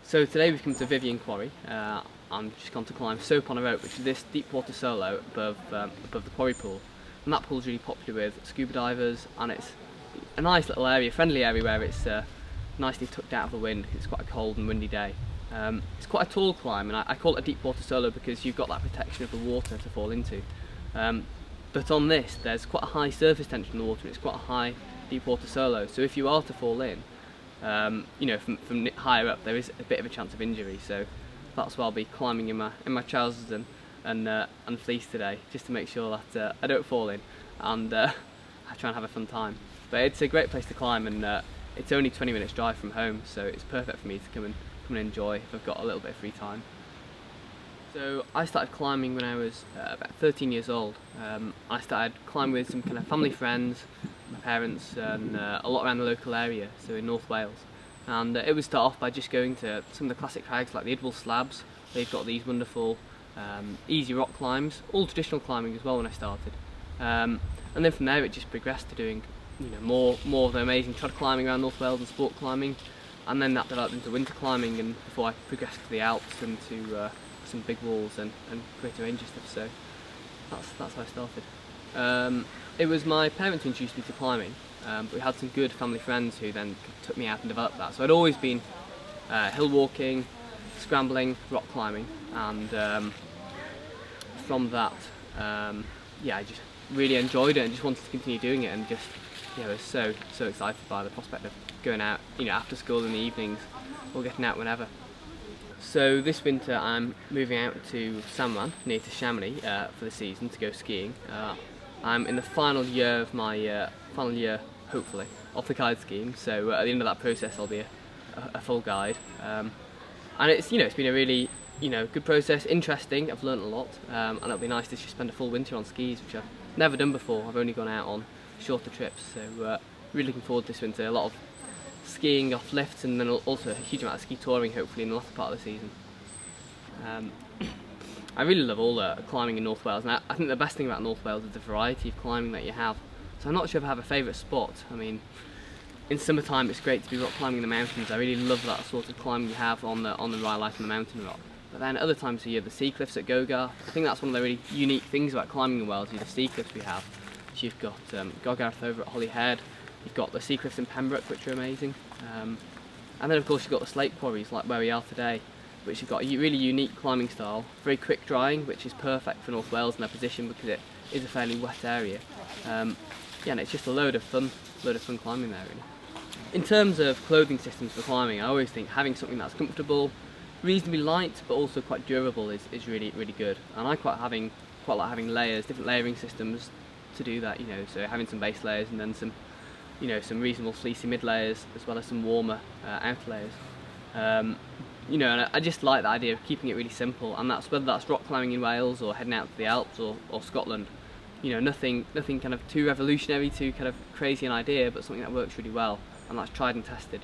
So today we've come to Vivian Quarry. I'm just gone to climb Soap on a Rope, which is this deep water solo above the quarry pool. And that pool's really popular with scuba divers, and it's a nice little area, friendly area where it's nicely tucked out of the wind. It's quite a cold and windy day. It's quite a tall climb, and I call it a deep water solo because you've got that protection of the water to fall into. But on this, there's quite a high surface tension in the water, and it's quite a high deep water solo. So if you are to fall in, you know, from higher up, there is a bit of a chance of injury. So that's why I'll be climbing in my trousers and fleece today, just to make sure that I don't fall in, and I try and have a fun time. But it's a great place to climb, and it's only 20 minutes drive from home, so it's perfect for me to come and enjoy if I've got a little bit of free time. So I started climbing when I was about 13 years old. I started climbing with some kind of family friends, my parents, and a lot around the local area, so in North Wales. And it would start off by just going to some of the classic crags like the Idwal Slabs. They've got these wonderful easy rock climbs, all traditional climbing as well when I started. And then from there it just progressed to doing, you know, more of the amazing trod climbing around North Wales and sport climbing, and then that developed into winter climbing, and before I progressed to the Alps and to some big walls and greater range of stuff. So that's how I started. It was my parents who introduced me to climbing, but we had some good family friends who then took me out and developed that. So I'd always been hill walking, scrambling, rock climbing, and from that, yeah, I just really enjoyed it and just wanted to continue doing it, and just, you know, was so excited by the prospect of going out, you know, after school in the evenings or getting out whenever. So this winter I'm moving out to Samwan, near to Chamonix, for the season to go skiing. I'm in the final year of my hopefully, of the guide scheme. So at the end of that process, I'll be a full guide. And it's, you know, it's been a really, you know, good process, interesting. I've learnt a lot, and it'll be nice to just spend a full winter on skis, which I've never done before. I've only gone out on shorter trips. So really looking forward to this winter. A lot of skiing off lifts, and then also a huge amount of ski touring hopefully in the latter part of the season. I really love all the climbing in North Wales, and I think the best thing about North Wales is the variety of climbing that you have. So I'm not sure if I have a favourite spot. I mean, in summertime it's great to be rock climbing in the mountains. I really love that sort of climbing you have on the rhyolite and the mountain rock. But then other times of the year, the sea cliffs at Gogarth, I think that's one of the really unique things about climbing in Wales, is the sea cliffs we have. So you've got Gogarth over at Holyhead, you've got the sea cliffs in Pembroke, which are amazing, and then of course you've got the slate quarries like where we are today, which have got a really unique climbing style, very quick drying, which is perfect for North Wales and their position because it is a fairly wet area. Yeah, and it's just a load of fun climbing there, really. In terms of clothing systems for climbing, I always think having something that's comfortable, reasonably light, but also quite durable is really good. And I quite like having layers, different layering systems to do that. You know, so having some base layers and then some, you know, some reasonable fleecy mid layers as well as some warmer outer layers. You know, and I just like the idea of keeping it really simple, and that's whether that's rock climbing in Wales or heading out to the Alps or Scotland. You know, nothing kind of too revolutionary, too kind of crazy an idea, but something that works really well, and that's tried and tested.